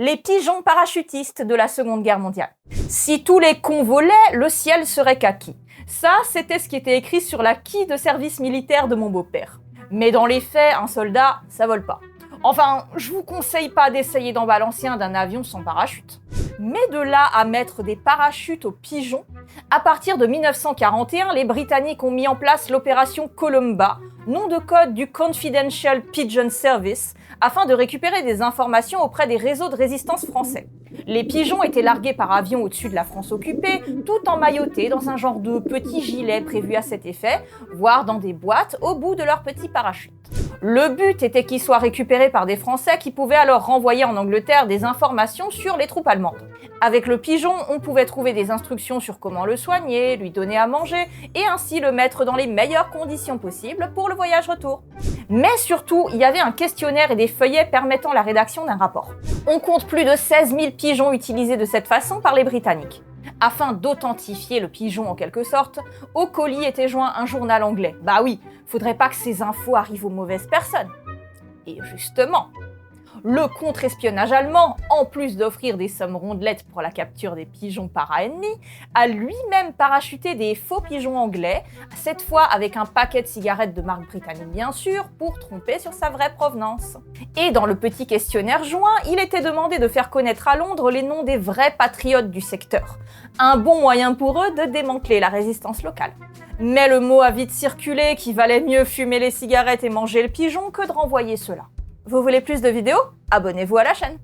les pigeons parachutistes de la Seconde Guerre mondiale. Si tous les cons volaient, le ciel serait kaki. Ça, c'était ce qui était écrit sur la quille de service militaire de mon beau-père. Mais dans les faits, un soldat, ça vole pas. Enfin, je vous conseille pas d'essayer d'en balancer un d'un avion sans parachute. Mais de là à mettre des parachutes aux pigeons, à partir de 1941, les Britanniques ont mis en place l'opération Columba, nom de code du Confidential Pigeon Service, afin de récupérer des informations auprès des réseaux de résistance français. Les pigeons étaient largués par avion au-dessus de la France occupée, tout emmaillotés dans un genre de petit gilet prévu à cet effet, voire dans des boîtes au bout de leurs petits parachutes. Le but était qu'ils soient récupérés par des Français qui pouvaient alors renvoyer en Angleterre des informations sur les troupes allemandes. Avec le pigeon, on pouvait trouver des instructions sur comment le soigner, lui donner à manger et ainsi le mettre dans les meilleures conditions possibles pour le voyage retour. Mais surtout, il y avait un questionnaire et des feuillets permettant la rédaction d'un rapport. On compte plus de 16 000 pigeons utilisés de cette façon par les Britanniques. Afin d'authentifier le pigeon en quelque sorte, au colis était joint un journal anglais. Bah oui, faudrait pas que ces infos arrivent aux mauvaises personnes. Et justement, le contre-espionnage allemand, en plus d'offrir des sommes rondelettes pour la capture des pigeons para-ennemis, a lui-même parachuté des faux pigeons anglais, cette fois avec un paquet de cigarettes de marque britannique bien sûr, pour tromper sur sa vraie provenance. Et dans le petit questionnaire joint, il était demandé de faire connaître à Londres les noms des vrais patriotes du secteur. Un bon moyen pour eux de démanteler la résistance locale. Mais le mot a vite circulé qu'il valait mieux fumer les cigarettes et manger le pigeon que de renvoyer ceux-là. Vous voulez plus de vidéos? Abonnez-vous à la chaîne.